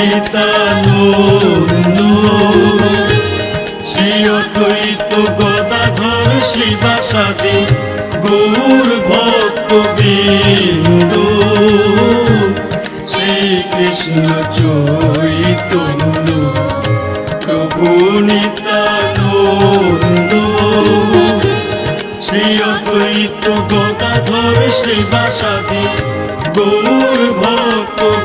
নিত্যানন্দ শ্রী অদ্বৈত গদাধর শিবাসাদি গৌর ভক্তবৃন্দ শ্রী কৃষ্ণ চৈতন্য প্রভু নিত্যানন্দ শ্রী অদ্বৈত গদাধর শিবাসাদি গৌর ভক্তবৃন্দ